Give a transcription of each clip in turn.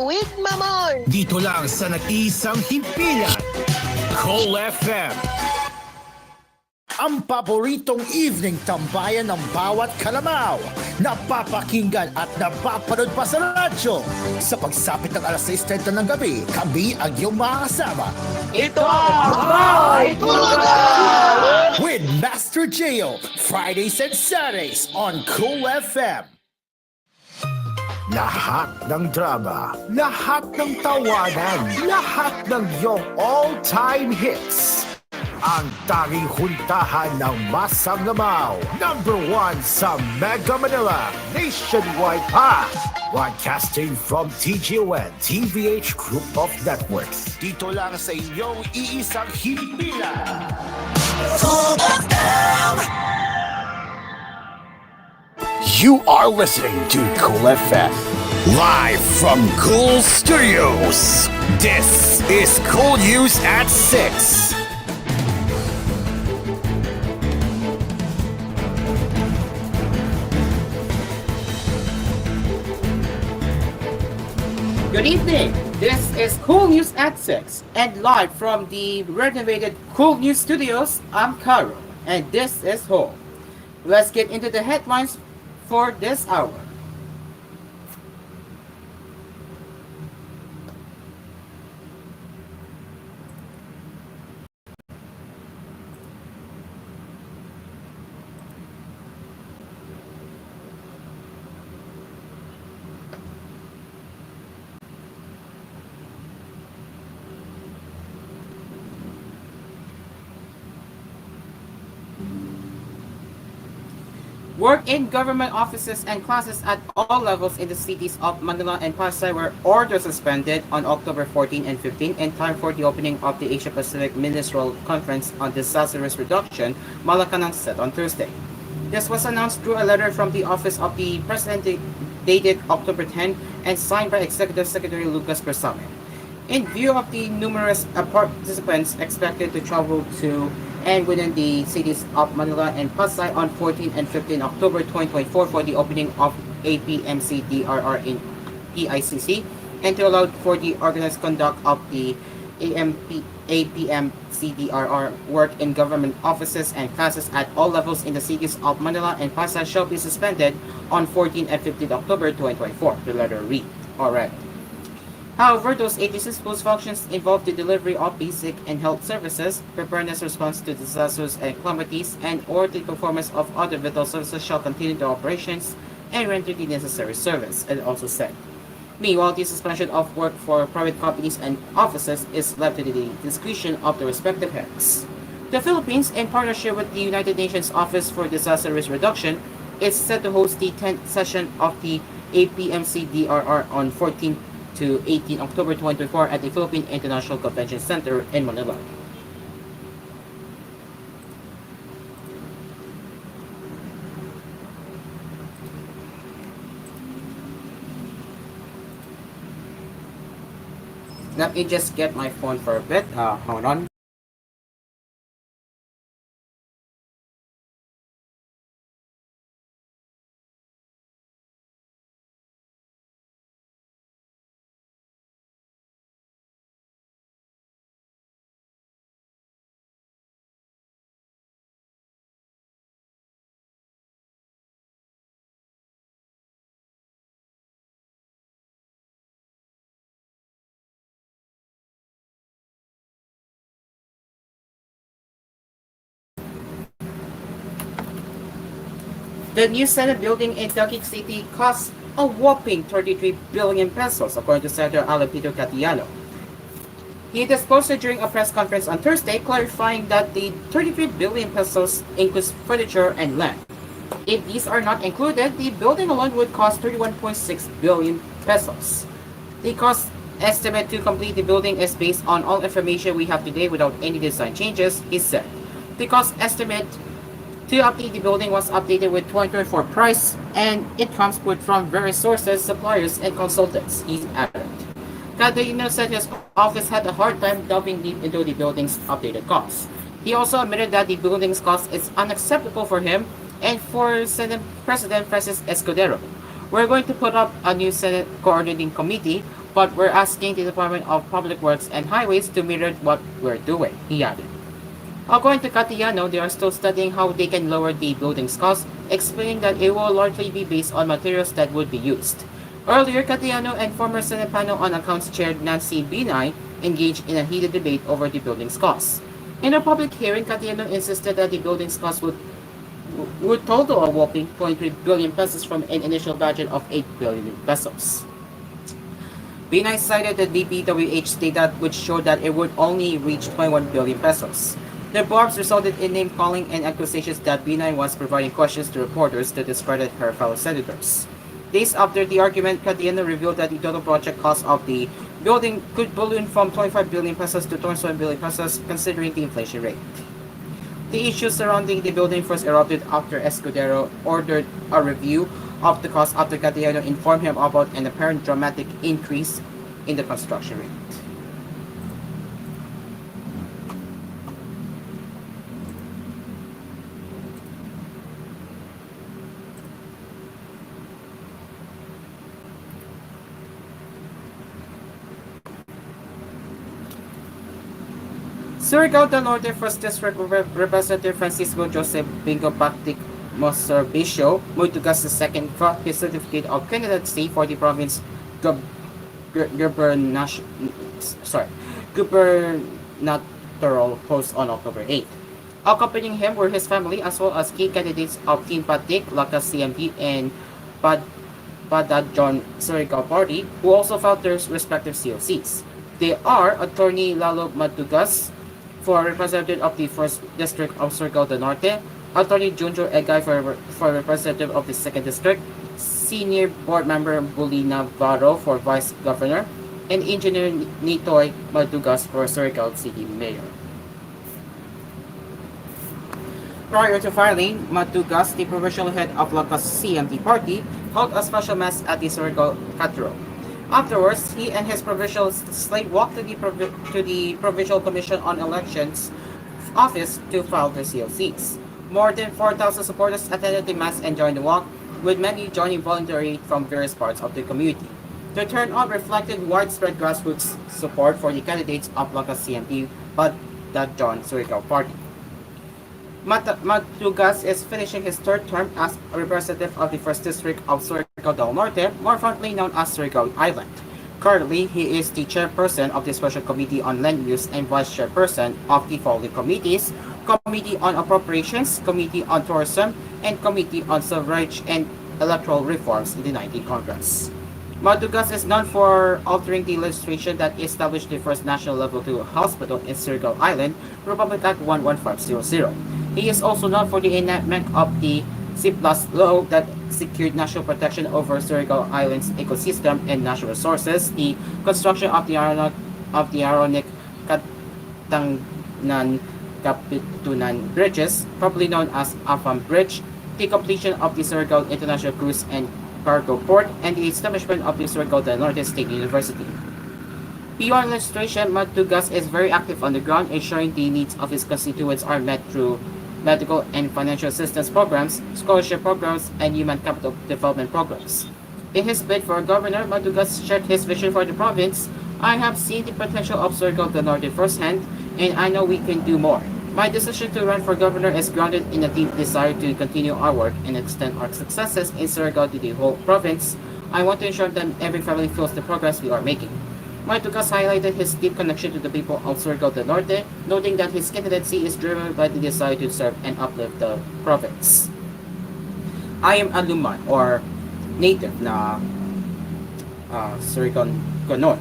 Tuwid Mamor. Dito lang sa nag-iisang himpilan, Kool FM. Ang paboritong evening tambayan ng bawat kalamaw. Napapakinggan at napapanood pa sa radyo. Sa pagsapit ng alas 6:30 ng gabi, kami ang iyong makakasama. Ito ang Bahay Tulugan! With Master J.O. Fridays and Saturdays on Kool FM. Lahat ng drama, lahat ng tawanan, lahat ng iyong all-time hits. Ang tanging huntahan ng Masanggamaw. Number 1 sa Mega Manila, nationwide pa. Broadcasting from TGON, TVH Group of Networks. Dito lang sa inyong iisang himpilan. You are listening to Kool FM. Live from Kool Studios. This is koolNews at 6. Good evening. This is koolNews at 6 and live from the renovated koolNews studios. I'm Caro and this is Ho. Let's get into the headlines for this hour. Work in government offices and classes at all levels in the cities of Manila and Pasay were ordered suspended on October 14 and 15 in time for the opening of the Asia-Pacific Ministerial Conference on Disaster Risk Reduction, Malacanang said on Thursday. This was announced through a letter from the Office of the President dated October 10 and signed by Executive Secretary Lucas Bersame. In view of the numerous participants expected to travel to and within the cities of Manila and Pasay on 14 and 15 October 2024 for the opening of APMCDRR in PICC and to allow for the organized conduct of the APMCDRR work in government offices and classes at all levels in the cities of Manila and Pasay shall be suspended on 14 and 15 October 2024, the letter read. Alright. However, those agencies whose functions involve the delivery of basic and health services, preparedness response to disasters and calamities, and or the performance of other vital services shall continue their operations and render the necessary service, it also said. Meanwhile, the suspension of work for private companies and offices is left to the discretion of the respective heads. The Philippines, in partnership with the United Nations Office for Disaster Risk Reduction, is set to host the 10th session of the APMCDRR on 14 to 18 October 2024 at the Philippine International Convention Center in Manila. Let me just get my phone for a bit. Hold on. The new Senate building in Taguig City costs a whopping 33 billion pesos, according to Senator Alan Peter Catillano. He disclosed it during a press conference on Thursday, clarifying that the 33 billion pesos includes furniture and land. If these are not included, the building alone would cost 31.6 billion pesos. The cost estimate to complete the building is based on all information we have today without any design changes, he said. The cost estimate to update the building was updated with 2024 price, and it comes with from various sources, suppliers, and consultants, he added. Catillano said his office had a hard time delving deep into the building's updated costs. He also admitted that the building's cost is unacceptable for him and for Senate President Francis Escudero. We're going to put up a new Senate coordinating committee, but we're asking the Department of Public Works and Highways to mirror what we're doing, he added. According to Catiano, they are still studying how they can lower the building's cost, explaining that it will largely be based on materials that would be used. Earlier, Catiano and former Senate Panel on Accounts Chair Nancy Binay engaged in a heated debate over the building's costs. In a public hearing, Catiano insisted that the building's cost would total a whopping 0.3 billion pesos from an initial budget of 8 billion pesos. Binay cited the DPWH data which showed that it would only reach 21 billion pesos. The barbs resulted in name-calling and accusations that Binay was providing questions to reporters to discredit her fellow senators. Days after the argument, Catiano revealed that the total project cost of the building could balloon from 25 billion pesos to 27 billion pesos considering the inflation rate. The issues surrounding the building first erupted after Escudero ordered a review of the cost after Catiano informed him about an apparent dramatic increase in the construction rate. Surigao del Norte 1st District Representative Francisco Jose Bingo Pactic Moserbicio Moitugas II got his certificate of candidacy for the province gubernatorial post on October 8. Accompanying him were his family as well as key candidates of Team Patik, Lakas CMP, and TGON Surigao Party, who also filed their respective COCs. They are Attorney Lalo Matugas for representative of the 1st District of Surigao del Norte, Attorney Junjo Egay for representative of the 2nd District, Senior Board Member Bully Navarro for Vice Governor, and Engineer Nitoy Matugas for Surigao City Mayor. Prior to filing, Matugas, the provincial head of Lakas CMT party, held a special mass at the Surigao Cathedral. Afterwards, he and his provincial slate walked to the Provincial Commission on Elections office to file their COCs. More than 4,000 supporters attended the mass and joined the walk, with many joining voluntarily from various parts of the community. The turnout reflected widespread grassroots support for the candidates of Lakas CMP, but the John Surigao Party. Matugas is finishing his third term as a representative of the 1st District of Surigao del Norte, more fondly known as Surigao Island. Currently, he is the chairperson of the Special Committee on Land Use and vice chairperson of the following committees: Committee on Appropriations, Committee on Tourism, and Committee on Suffrage and Electoral Reforms in the 19th Congress. Matugas is known for altering the legislation that established the first national level 2 hospital in Surigao Island, Republic Act 11500. He is also known for the enactment of the C+ law that secured national protection over Surigao Island's ecosystem and natural resources, the construction of the Aronic Katangnan Kapitunan bridges, popularly known as Afam Bridge, the completion of the Surigao International Cruise and Cargo Port, and the establishment of the Surigao del Norte State University. Beyond legislation, Matugas is very active on the ground, ensuring the needs of his constituents are met through medical and financial assistance programs, scholarship programs, and human capital development programs. In his bid for governor, Matugas shared his vision for the province. I have seen the potential of Surigao del Norte firsthand, and I know we can do more. My decision to run for governor is grounded in a deep desire to continue our work and extend our successes in Surigao to the whole province. I want to ensure that every family feels the progress we are making. Matugas highlighted his deep connection to the people of Surigao del Norte, noting that his candidacy is driven by the desire to serve and uplift the province. I am a Luman, or native na Surigao Ganon.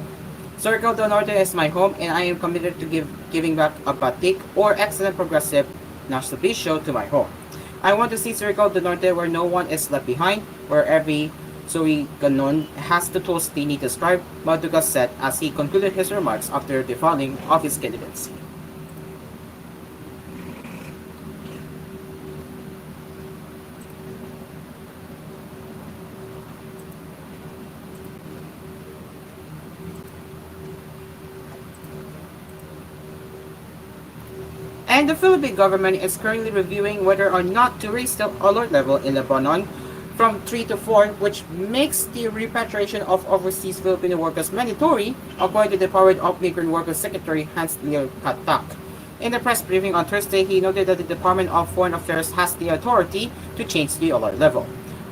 Surigao del Norte is my home, and I am committed to giving back a batik or excellent progressive na servisyo to my home. I want to see Surigao del Norte where no one is left behind, where every Suriganon has the tools they need to strive, Matugas said as he concluded his remarks after the filing of his candidacy. And the Philippine government is currently reviewing whether or not to raise the alert level in Lebanon from 3 to 4, which makes the repatriation of overseas Filipino workers mandatory, according to the Department of Migrant Workers Secretary Hans Leo Katak. In the press briefing on Thursday, he noted that the Department of Foreign Affairs has the authority to change the alert level.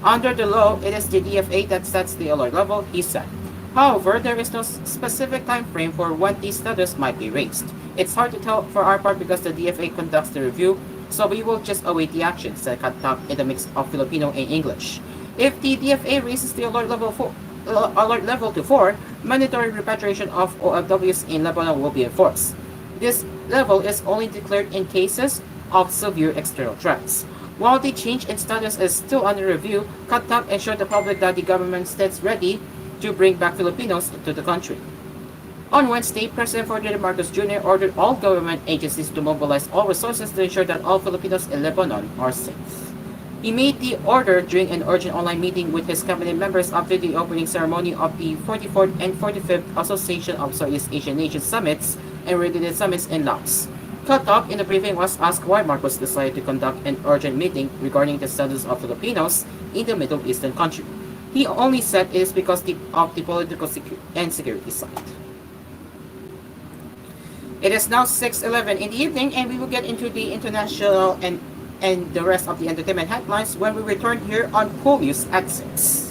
Under the law, it is the DFA that sets the alert level, he said. However, there is no specific time frame for when these status might be raised. It's hard to tell for our part because the DFA conducts the review, so we will just await the action, said Katak in the mix of Filipino and English. If the DFA raises the alert level to 4, mandatory repatriation of OFWs in Lebanon will be enforced. This level is only declared in cases of severe external threats. While the change in status is still under review, Katak assured the public that the government stands ready to bring back Filipinos into the country. On Wednesday, President Ferdinand Marcos Jr. ordered all government agencies to mobilize all resources to ensure that all Filipinos in Lebanon are safe. He made the order during an urgent online meeting with his cabinet members after the opening ceremony of the 44th and 45th Association of Southeast Asian Nations Summits and related summits in Laos. Katak in the briefing was asked why Marcos decided to conduct an urgent meeting regarding the status of Filipinos in the Middle Eastern country. He only said it is because of the political and security side. It is now 6:11 in the evening, and we will get into the international and the rest of the entertainment headlines when we return here on koolNews at 6.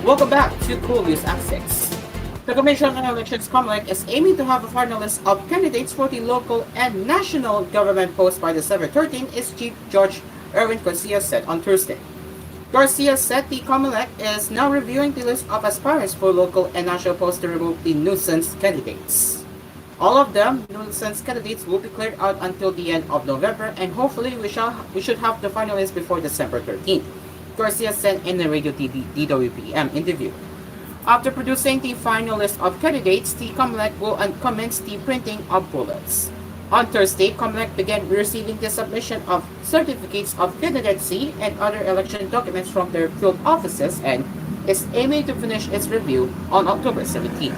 Welcome back to koolNews at 6. The Commission on Elections COMELEC is aiming to have a final list of candidates for the local and national government posts by December 13, as Chief Judge Erwin Garcia said on Thursday. Garcia said the COMELEC is now reviewing the list of aspirants for local and national posts to remove the nuisance candidates. All of them, nuisance candidates, will be cleared out until the end of November, and hopefully we should have the final list before December 13th, Garcia said in a Radio TV DWPM interview. After producing the final list of candidates, the COMELEC will commence the printing of bullets. On Thursday, COMELEC began receiving the submission of certificates of candidacy and other election documents from their field offices and is aiming to finish its review on October 17.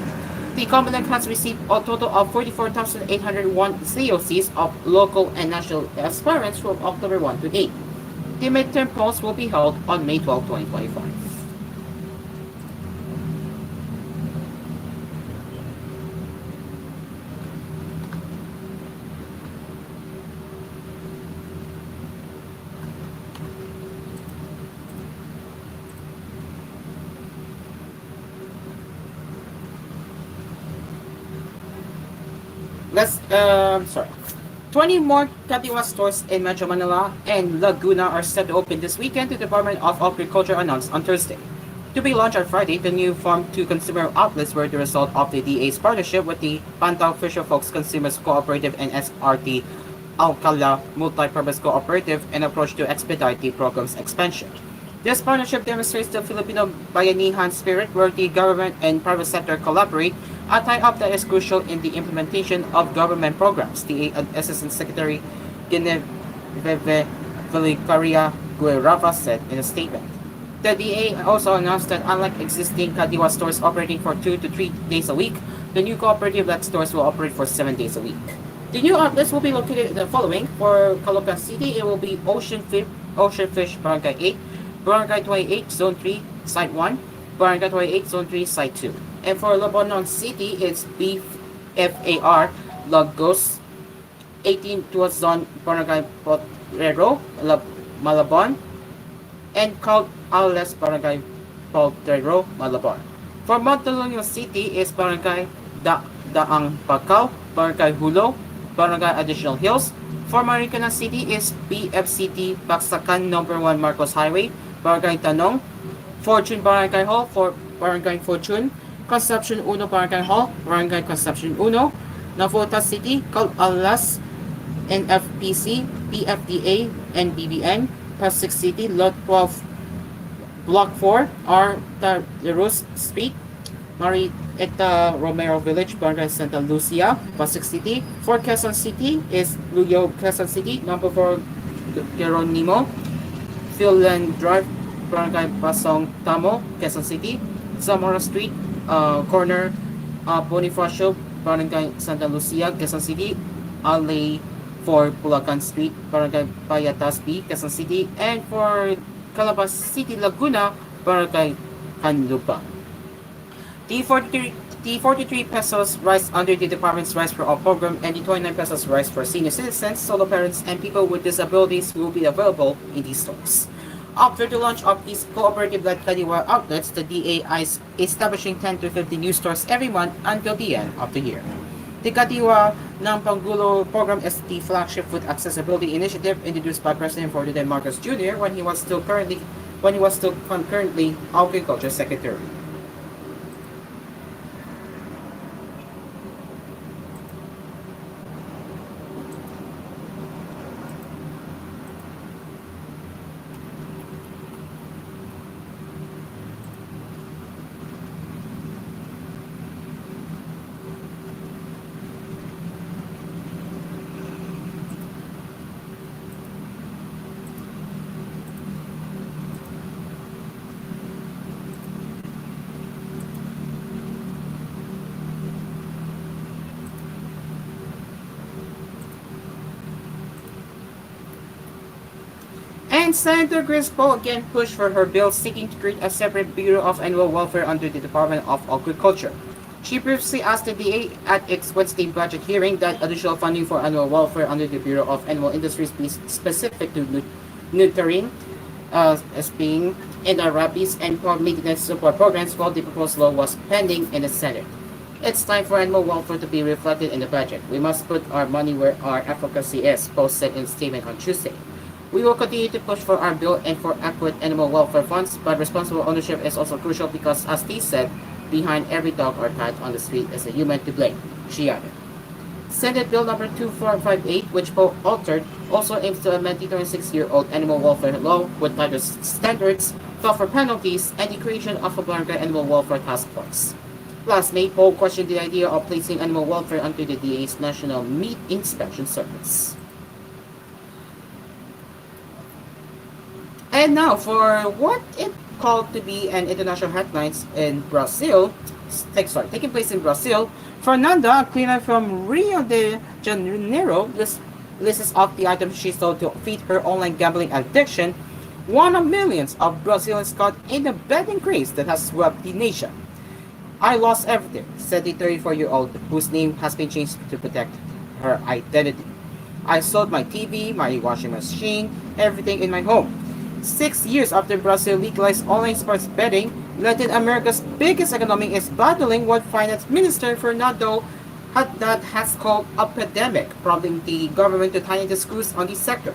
The COMELEC has received a total of 44,801 COCs of local and national aspirants from October 1 to 8. The midterm polls will be held on May 12, 2025. Sorry. 20 more Katiwa stores in Metro Manila and Laguna are set to open this weekend, the Department of Agriculture announced on Thursday. To be launched on Friday, the new farm-to-consumer outlets were the result of the DA's partnership with the Pantao Fisher-Folks Consumers Cooperative and SRT Alcala Multi-Purpose Cooperative, an approach to expedite the program's expansion. This partnership demonstrates the Filipino Bayanihan spirit, where the government and private sector collaborate, a tie-up that is crucial in the implementation of government programs, the Assistant Secretary Genevieve Velicaria Guerrava said in a statement. The DA also announced that unlike existing Kadiwa stores operating for 2 to 3 days a week, the new cooperative-led stores will operate for 7 days a week. The new outlets will be located the following. For Caloocan City, it will be Ocean Fish Barangay 8, Barangay 28 Zone 3 Site 1, Barangay 28 Zone 3 Site 2. And for Labanon City, it's BFAR Lagos 18 Tuazon Barangay Potrero, Malabon, and Called Ales Barangay Potrero, Malabon. For Mandaluyong City is Barangay Daang Pacao, Barangay Hulo, Barangay Additional Hills. For Marikina City is BFCT Baksakan No. 1 Marcos Highway, Barangay Tanong, Fortune Barangay Hall for Barangay Fortune, Conception Uno Barangay Hall, Barangay Conception Uno, Navota City, Alas, NFPC, PFDA, and BBN, Pasig City, Lot 12, Block 4, R. Talerus Street, Marieta Romero Village, Barangay Santa Lucia, Pasig City. For Quezon City is Luyo Quezon City, number 4 Geronimo, Philland Drive, Barangay Pasong Tamo, Quezon City, Zamora Street, corner Bonifacio, Barangay Santa Lucia, Quezon City, Alley for Bulacan Street, Barangay Payatas B, Quezon City, and for Calabas City, Laguna, Barangay Canlupa. The 43 pesos rice under the department's Rice for All program and the 29 pesos rice for senior citizens, solo parents, and people with disabilities will be available in these stores. After the launch of these cooperative-led Kadiwa outlets, the DA is establishing 10 to 50 new stores every month until the end of the year. The Kadiwa ng Pangulo program is the flagship food accessibility initiative introduced by President Ferdinand Marcos Jr. when he was still concurrently Agriculture Secretary. And Senator Grace Poe again pushed for her bill seeking to create a separate Bureau of Animal Welfare under the Department of Agriculture. She previously asked the DA at its Wednesday budget hearing that additional funding for animal welfare under the Bureau of Animal Industries be specific to neutering as being in the rabies and maintenance support programs while the proposed law was pending in the Senate. It's time for animal welfare to be reflected in the budget. We must put our money where our advocacy is, Post said in a statement on Tuesday. We will continue to push for our bill and for adequate animal welfare funds, but responsible ownership is also crucial because, as T said, behind every dog or cat on the street is a human to blame, she added. Senate Bill number 2458, which Poe altered, also aims to amend the 26-year-old animal welfare law with tighter standards, tougher penalties, and the creation of a blanket animal welfare task force. Last May, Poe questioned the idea of placing animal welfare under the DA's National Meat Inspection Service. And now for what it called to be an international headlines in Brazil, taking place in Brazil. Fernanda, a cleaner from Rio de Janeiro, lists off the items she sold to feed her online gambling addiction, one of millions of Brazilians caught in the betting craze that has swept the nation. I lost everything, said the 34-year-old, whose name has been changed to protect her identity. I sold my TV, my washing machine, everything in my home. 6 years after Brazil legalized online sports betting, Latin America's biggest economy is battling what Finance Minister Fernando Haddad has called a pandemic, prompting the government to tighten the screws on the sector.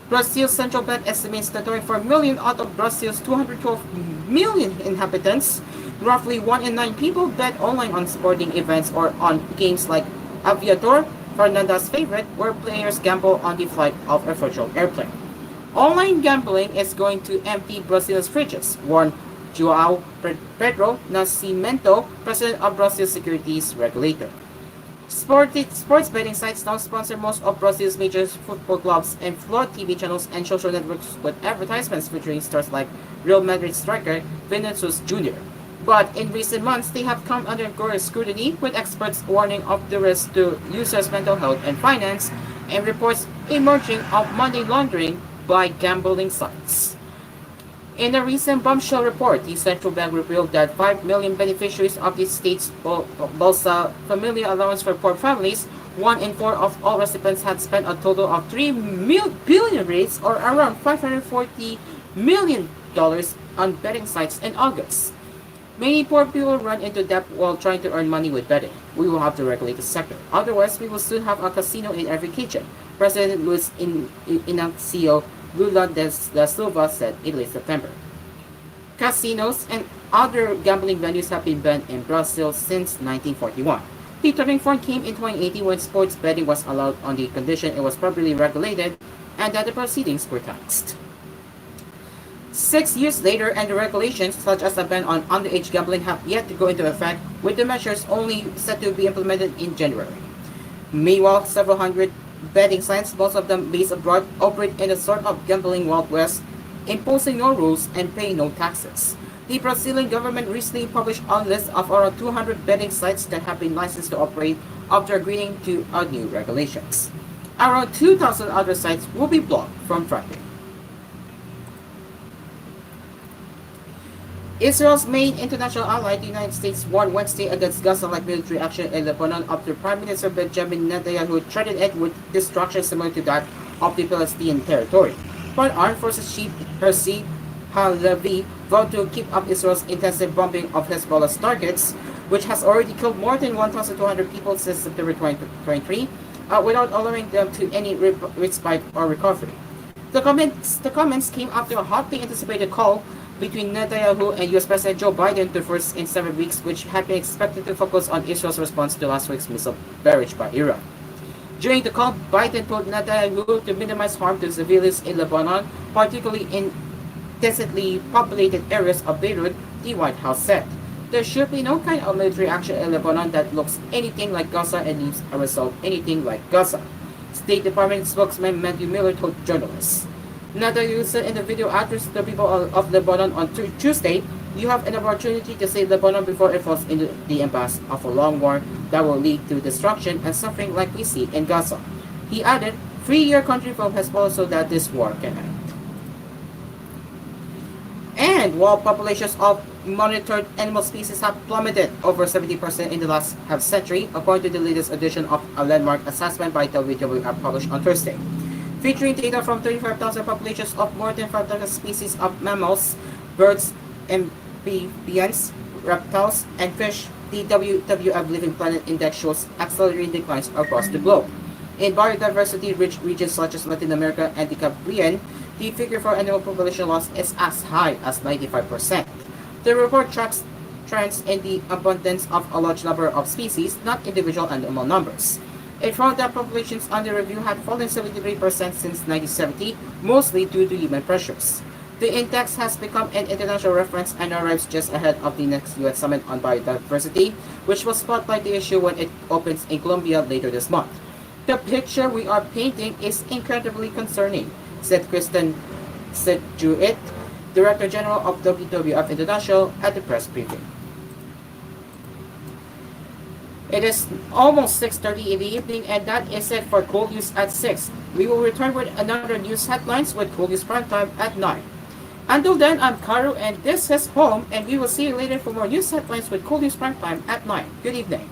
Brazil's central bank estimates that 24 million out of Brazil's 212 million inhabitants, roughly 1 in 9 people, bet online on sporting events or on games like Aviator, Fernanda's favorite, where players gamble on the flight of a virtual airplane. Online gambling is going to empty Brazil's fridges, warned João Pedro Nascimento, president of Brazil's securities regulator. Sports betting sites now sponsor most of Brazil's major football clubs and flood TV channels and social networks with advertisements featuring stars like Real Madrid striker Vinicius Jr. But in recent months, they have come under growing scrutiny, with experts warning of the risk to users' mental health and finance, and reports emerging of money laundering by gambling sites. In a recent bombshell report, the central bank revealed that 5 million beneficiaries of the state's Bolsa Familia allowance for poor families, 1 in 4 of all recipients had spent a total of 3 billion rates, or around $540 million on betting sites in August. Many poor people run into debt while trying to earn money with betting. We will have to regulate the sector. Otherwise, we will soon have a casino in every kitchen, President Luis Inacio Lula da Silva said in late September. Casinos and other gambling venues have been banned in Brazil since 1941. The turning point came in 2018 when sports betting was allowed on the condition it was properly regulated and that the proceedings were taxed. 6 years later, and the regulations such as a ban on underage gambling have yet to go into effect, with the measures only set to be implemented in January. Meanwhile, several hundred betting sites, most of them based abroad, operate in a sort of gambling Wild West, imposing no rules and paying no taxes. The Brazilian government recently published a list of around 200 betting sites that have been licensed to operate after agreeing to new regulations. Around 2,000 other sites will be blocked from Friday. Israel's main international ally, the United States, warned Wednesday against Gaza-like military action in Lebanon after Prime Minister Benjamin Netanyahu threatened it with destruction similar to that of the Palestinian territory. But Armed Forces Chief Herzi Halevi vowed to keep up Israel's intensive bombing of Hezbollah's targets, which has already killed more than 1,200 people since September 2023, without allowing them to any respite or recovery. The comments came after a hotly anticipated call between Netanyahu and U.S. President Joe Biden, the first in 7 weeks, which had been expected to focus on Israel's response to last week's missile barrage by Iran. During the call, Biden told Netanyahu to minimize harm to civilians in Lebanon, particularly in densely populated areas of Beirut, the White House said. There should be no kind of military action in Lebanon that looks anything like Gaza and leaves a result anything like Gaza, State Department spokesman Matthew Miller told journalists. Netanyahu said in the video addressed to the people of Lebanon on Tuesday, "You have an opportunity to save Lebanon before it falls into the impasse of a long war that will lead to destruction and suffering like we see in Gaza." He added, "Free your country from Hezbollah so that this war can end." And while populations of monitored animal species have plummeted over 70% in the last half century, according to the latest edition of a landmark assessment by WWF published on Thursday, featuring data from 35,000 populations of more than 5,000 species of mammals, birds, amphibians, reptiles, and fish, the WWF Living Planet Index shows accelerating declines across the globe. In biodiversity-rich regions such as Latin America and the Caribbean, the figure for animal population loss is as high as 95%. The report tracks trends in the abundance of a large number of species, not individual animal numbers. It found that populations under review had fallen 73% since 1970, mostly due to human pressures. The index has become an international reference and arrives just ahead of the next UN Summit on Biodiversity, which will spotlight the issue when it opens in Colombia later this month. The picture we are painting is incredibly concerning, said Kristen Sedgwick, Director General of WWF International, at the press briefing. It is almost 6:30 in the evening, and that is it for koolNews at 6. We will return with another news headlines with koolNews Prime Time at 9. Until then, I'm Karu, and this is Home, and we will see you later for more news headlines with koolNews Prime Time at 9. Good evening.